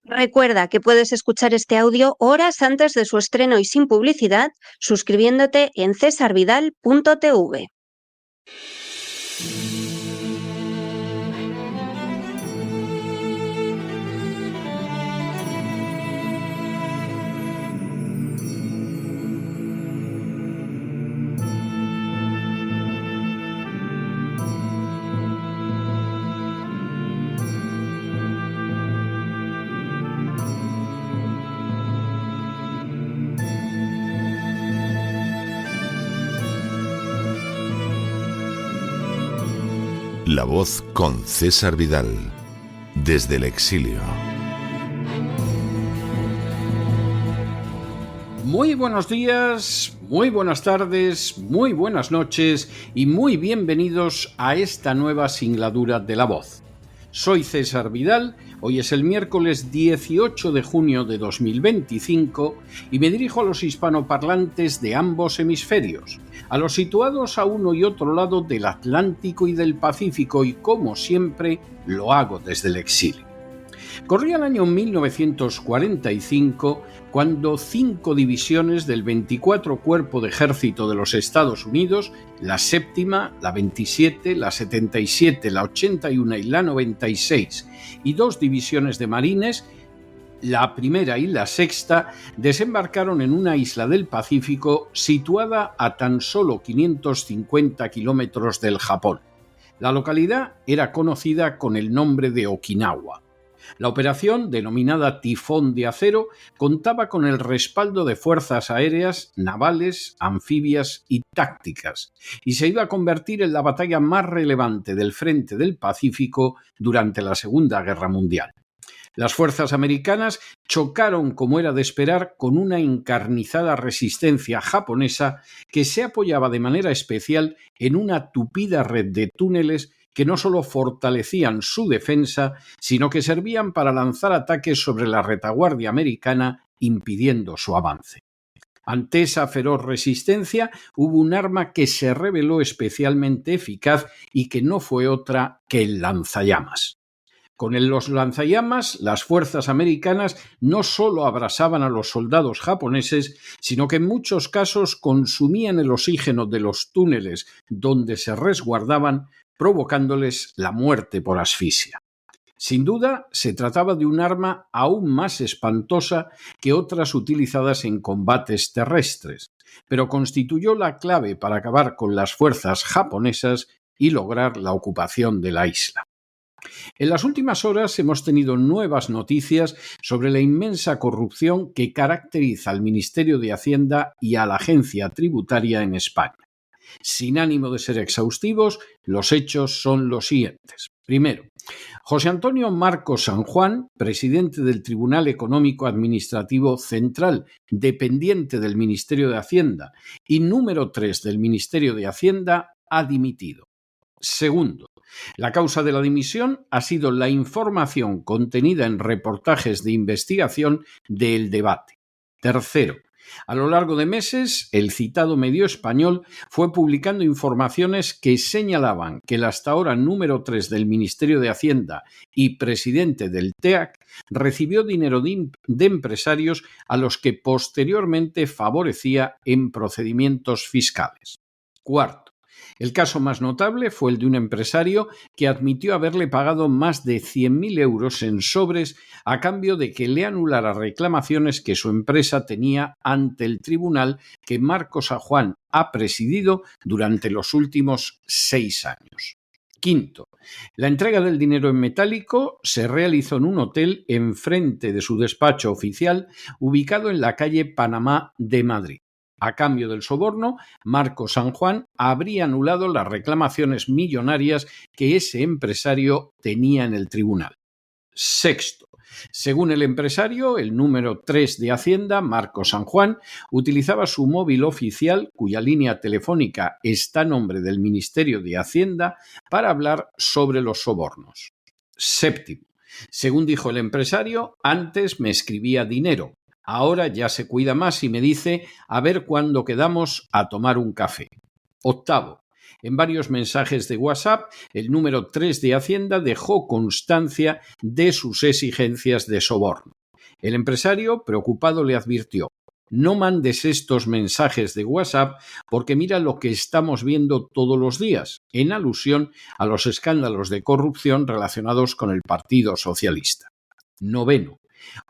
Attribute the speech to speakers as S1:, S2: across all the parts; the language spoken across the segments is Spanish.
S1: Recuerda que puedes escuchar este audio horas antes de su estreno y sin publicidad suscribiéndote en cesarvidal.tv.
S2: La Voz con César Vidal, desde el exilio.
S3: Muy buenos días, muy buenas tardes, muy buenas noches y muy bienvenidos a esta nueva singladura de La Voz. Soy César Vidal, hoy es el miércoles 18 de junio de 2025 y me dirijo a los hispanoparlantes de ambos hemisferios, a los situados a uno y otro lado del Atlántico y del Pacífico y, como siempre, lo hago desde el exilio. Corría el año 1945 cuando 5 divisiones del 24 Cuerpo de Ejército de los Estados Unidos, la séptima, la 27, la 77, la 81 y la 96, y 2 divisiones de marines, la primera y la sexta, desembarcaron en una isla del Pacífico situada a tan solo 550 kilómetros del Japón. La localidad era conocida con el nombre de Okinawa. La operación, denominada Tifón de Acero, contaba con el respaldo de fuerzas aéreas, navales, anfibias y tácticas, y se iba a convertir en la batalla más relevante del frente del Pacífico durante la Segunda Guerra Mundial. Las fuerzas americanas chocaron, como era de esperar, con una encarnizada resistencia japonesa que se apoyaba de manera especial en una tupida red de túneles que no solo fortalecían su defensa, sino que servían para lanzar ataques sobre la retaguardia americana, impidiendo su avance. Ante esa feroz resistencia hubo un arma que se reveló especialmente eficaz y que no fue otra que el lanzallamas. Con los lanzallamas, las fuerzas americanas no solo abrasaban a los soldados japoneses, sino que en muchos casos consumían el oxígeno de los túneles donde se resguardaban, provocándoles la muerte por asfixia. Sin duda, se trataba de un arma aún más espantosa que otras utilizadas en combates terrestres, pero constituyó la clave para acabar con las fuerzas japonesas y lograr la ocupación de la isla. En las últimas horas hemos tenido nuevas noticias sobre la inmensa corrupción que caracteriza al Ministerio de Hacienda y a la Agencia Tributaria en España. Sin ánimo de ser exhaustivos, los hechos son los siguientes. Primero, José Antonio Marcos San Juan, presidente del Tribunal Económico Administrativo Central, dependiente del Ministerio de Hacienda y número 3 del Ministerio de Hacienda, ha dimitido. Segundo, la causa de la dimisión ha sido la información contenida en reportajes de investigación de El Debate. Tercero, a lo largo de meses, el citado medio español fue publicando informaciones que señalaban que el hasta ahora número 3 del Ministerio de Hacienda y presidente del TEAC recibió dinero de empresarios a los que posteriormente favorecía en procedimientos fiscales. Cuarto, el caso más notable fue el de un empresario que admitió haberle pagado más de 100.000 euros en sobres a cambio de que le anulara reclamaciones que su empresa tenía ante el tribunal que Marcos San Juan ha presidido durante los últimos 6 años. Quinto, la entrega del dinero en metálico se realizó en un hotel enfrente de su despacho oficial ubicado en la calle Panamá de Madrid. A cambio del soborno, Marcos San Juan habría anulado las reclamaciones millonarias que ese empresario tenía en el tribunal. Sexto, según el empresario, el número 3 de Hacienda, Marcos San Juan, utilizaba su móvil oficial, cuya línea telefónica está a nombre del Ministerio de Hacienda, para hablar sobre los sobornos. Séptimo, según dijo el empresario, antes me escribía dinero. Ahora ya se cuida más y me dice a ver cuándo quedamos a tomar un café. Octavo, en varios mensajes de WhatsApp, el número 3 de Hacienda dejó constancia de sus exigencias de soborno. El empresario, preocupado, le advirtió: no mandes estos mensajes de WhatsApp porque mira lo que estamos viendo todos los días, en alusión a los escándalos de corrupción relacionados con el Partido Socialista. Noveno.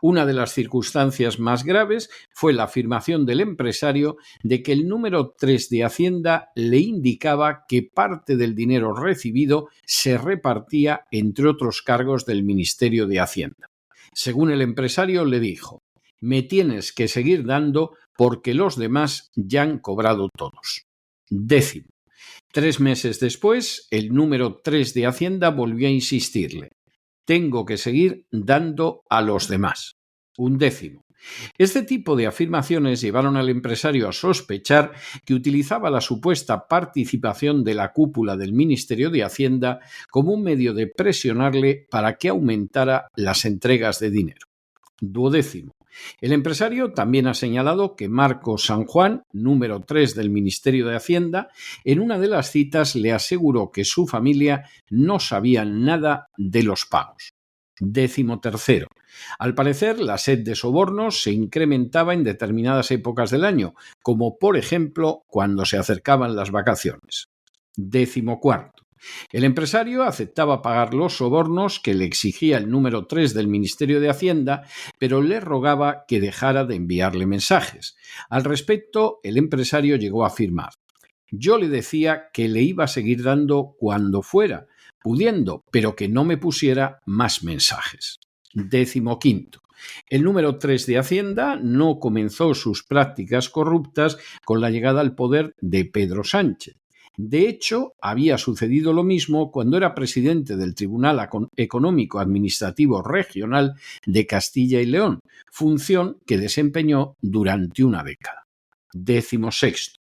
S3: Una de las circunstancias más graves fue la afirmación del empresario de que el número 3 de Hacienda le indicaba que parte del dinero recibido se repartía entre otros cargos del Ministerio de Hacienda. Según el empresario, le dijo: me tienes que seguir dando porque los demás ya han cobrado todos. Décimo. 3 meses después, el número 3 de Hacienda volvió a insistirle: tengo que seguir dando a los demás. 11. Este tipo de afirmaciones llevaron al empresario a sospechar que utilizaba la supuesta participación de la cúpula del Ministerio de Hacienda como un medio de presionarle para que aumentara las entregas de dinero. 12. El empresario también ha señalado que Marcos San Juan, número 3 del Ministerio de Hacienda, en una de las citas le aseguró que su familia no sabía nada de los pagos. 13. Al parecer, la sed de sobornos se incrementaba en determinadas épocas del año, como por ejemplo cuando se acercaban las vacaciones. 14. El empresario aceptaba pagar los sobornos que le exigía el número 3 del Ministerio de Hacienda, pero le rogaba que dejara de enviarle mensajes. Al respecto, el empresario llegó a afirmar: yo le decía que le iba a seguir dando cuando fuera, pudiendo, pero que no me pusiera más mensajes. 15. El número 3 de Hacienda no comenzó sus prácticas corruptas con la llegada al poder de Pedro Sánchez. De hecho, había sucedido lo mismo cuando era presidente del Tribunal Económico Administrativo Regional de Castilla y León, función que desempeñó durante una década. 16.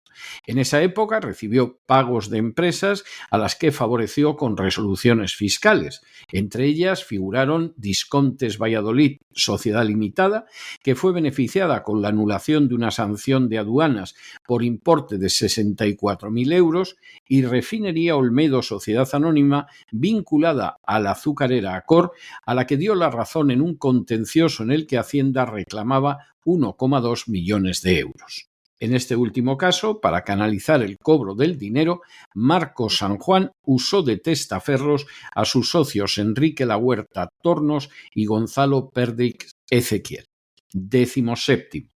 S3: En esa época recibió pagos de empresas a las que favoreció con resoluciones fiscales. Entre ellas figuraron Discontes Valladolid, Sociedad Limitada, que fue beneficiada con la anulación de una sanción de aduanas por importe de 64.000 euros, y Refinería Olmedo, Sociedad Anónima, vinculada a la azucarera Acor, a la que dio la razón en un contencioso en el que Hacienda reclamaba 1,2 millones de euros. En este último caso, para canalizar el cobro del dinero, Marcos San Juan usó de testaferros a sus socios Enrique Lahuerta Tornos y Gonzalo Perdix Ezequiel. 17.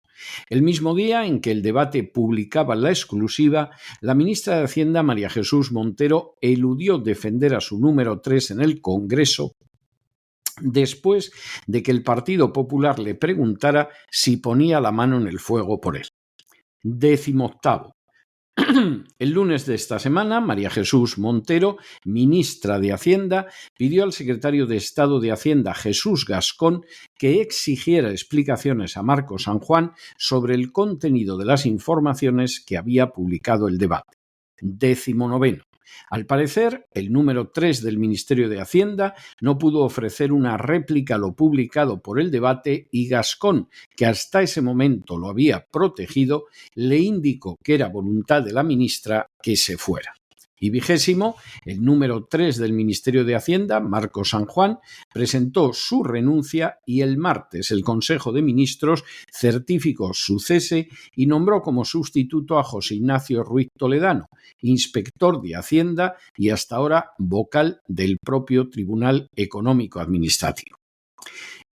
S3: El mismo día en que el Debate publicaba la exclusiva, la ministra de Hacienda, María Jesús Montero, eludió defender a su número 3 en el Congreso después de que el Partido Popular le preguntara si ponía la mano en el fuego por él. 18. El lunes de esta semana, María Jesús Montero, ministra de Hacienda, pidió al secretario de Estado de Hacienda, Jesús Gascón, que exigiera explicaciones a Marcos San Juan sobre el contenido de las informaciones que había publicado el Debate. 19. Al parecer, el número 3 del Ministerio de Hacienda no pudo ofrecer una réplica a lo publicado por el Debate y Gascón, que hasta ese momento lo había protegido, le indicó que era voluntad de la ministra que se fuera. Y 20, el número 3 del Ministerio de Hacienda, Marcos San Juan, presentó su renuncia y el martes el Consejo de Ministros certificó su cese y nombró como sustituto a José Ignacio Ruiz Toledano, inspector de Hacienda y hasta ahora vocal del propio Tribunal Económico Administrativo.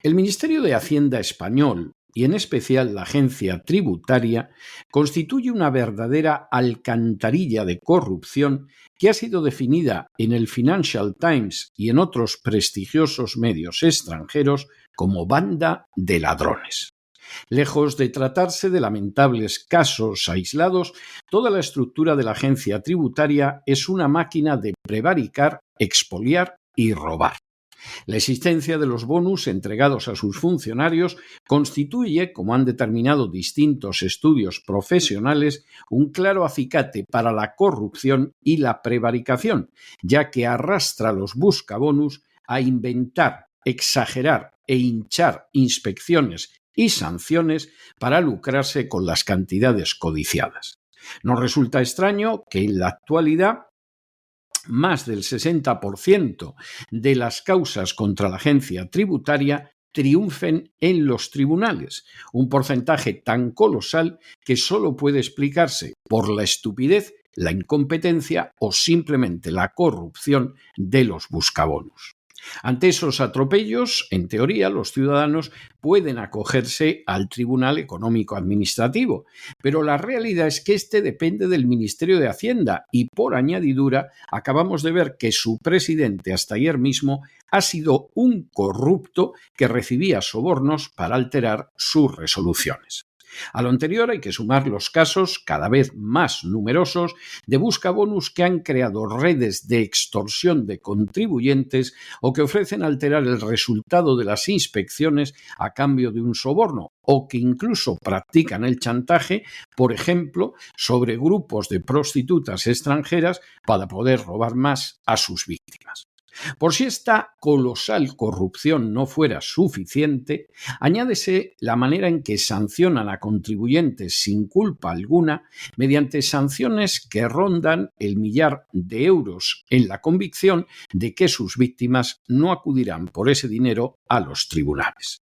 S3: El Ministerio de Hacienda español, y en especial la agencia tributaria, constituye una verdadera alcantarilla de corrupción que ha sido definida en el Financial Times y en otros prestigiosos medios extranjeros como banda de ladrones. Lejos de tratarse de lamentables casos aislados, toda la estructura de la agencia tributaria es una máquina de prevaricar, expoliar y robar. La existencia de los bonus entregados a sus funcionarios constituye, como han determinado distintos estudios profesionales, un claro acicate para la corrupción y la prevaricación, ya que arrastra a los buscabonus a inventar, exagerar e hinchar inspecciones y sanciones para lucrarse con las cantidades codiciadas. Nos resulta extraño que en la actualidad más del 60% de las causas contra la agencia tributaria triunfen en los tribunales, un porcentaje tan colosal que solo puede explicarse por la estupidez, la incompetencia o simplemente la corrupción de los buscabonus. Ante esos atropellos, en teoría, los ciudadanos pueden acogerse al Tribunal Económico Administrativo, pero la realidad es que este depende del Ministerio de Hacienda y, por añadidura, acabamos de ver que su presidente hasta ayer mismo ha sido un corrupto que recibía sobornos para alterar sus resoluciones. A lo anterior hay que sumar los casos, cada vez más numerosos, de buscabonus que han creado redes de extorsión de contribuyentes o que ofrecen alterar el resultado de las inspecciones a cambio de un soborno, o que incluso practican el chantaje, por ejemplo, sobre grupos de prostitutas extranjeras para poder robar más a sus víctimas. Por si esta colosal corrupción no fuera suficiente, añádese la manera en que sancionan a contribuyentes sin culpa alguna mediante sanciones que rondan el 1.000.000 de euros en la convicción de que sus víctimas no acudirán por ese dinero a los tribunales.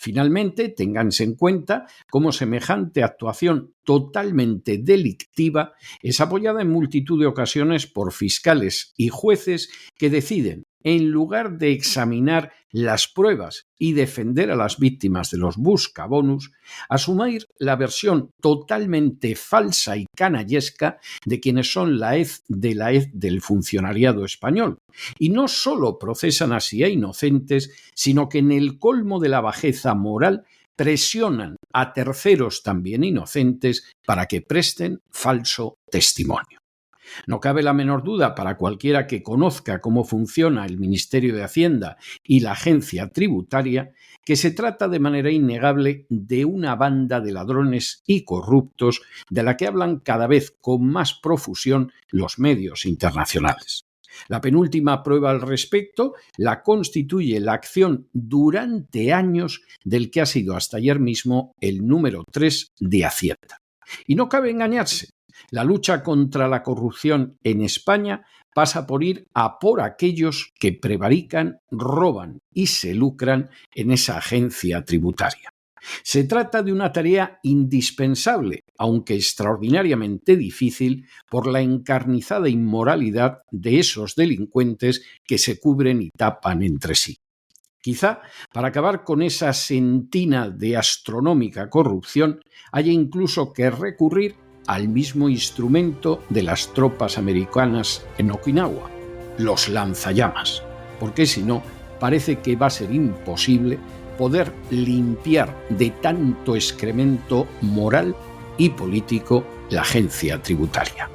S3: Finalmente, ténganse en cuenta cómo semejante actuación totalmente delictiva es apoyada en multitud de ocasiones por fiscales y jueces que deciden, en lugar de examinar las pruebas y defender a las víctimas de los buscabonus, asumir la versión totalmente falsa y canallesca de quienes son la hez de la hez del funcionariado español. Y no solo procesan así a inocentes, sino que en el colmo de la bajeza moral presionan a terceros también inocentes para que presten falso testimonio. No cabe la menor duda para cualquiera que conozca cómo funciona el Ministerio de Hacienda y la Agencia Tributaria que se trata de manera innegable de una banda de ladrones y corruptos de la que hablan cada vez con más profusión los medios internacionales. La penúltima prueba al respecto la constituye la acción durante años del que ha sido hasta ayer mismo el número 3 de Hacienda. Y no cabe engañarse. La lucha contra la corrupción en España pasa por ir a por aquellos que prevarican, roban y se lucran en esa agencia tributaria. Se trata de una tarea indispensable, aunque extraordinariamente difícil, por la encarnizada inmoralidad de esos delincuentes que se cubren y tapan entre sí. Quizá, para acabar con esa sentina de astronómica corrupción, haya incluso que recurrir al mismo instrumento de las tropas americanas en Okinawa, los lanzallamas, porque si no, parece que va a ser imposible poder limpiar de tanto excremento moral y político la agencia tributaria.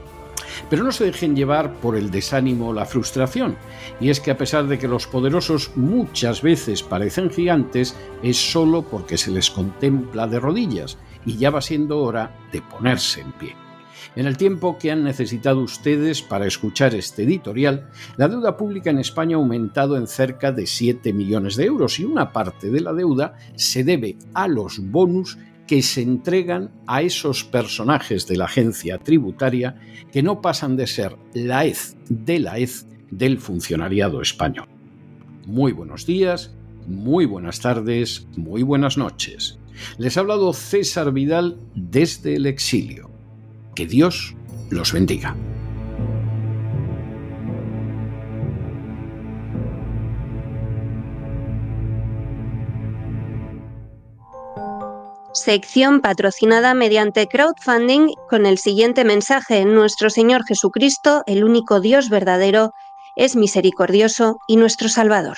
S3: Pero no se dejen llevar por el desánimo o la frustración, y es que a pesar de que los poderosos muchas veces parecen gigantes, es solo porque se les contempla de rodillas, y ya va siendo hora de ponerse en pie. En el tiempo que han necesitado ustedes para escuchar este editorial, la deuda pública en España ha aumentado en cerca de 7 millones de euros y una parte de la deuda se debe a los bonus que se entregan a esos personajes de la agencia tributaria que no pasan de ser la hez de la hez del funcionariado español. Muy buenos días, muy buenas tardes, muy buenas noches. Les ha hablado César Vidal desde el exilio. Que Dios los bendiga.
S1: Sección patrocinada mediante crowdfunding con el siguiente mensaje: Nuestro Señor Jesucristo, el único Dios verdadero, es misericordioso y nuestro Salvador.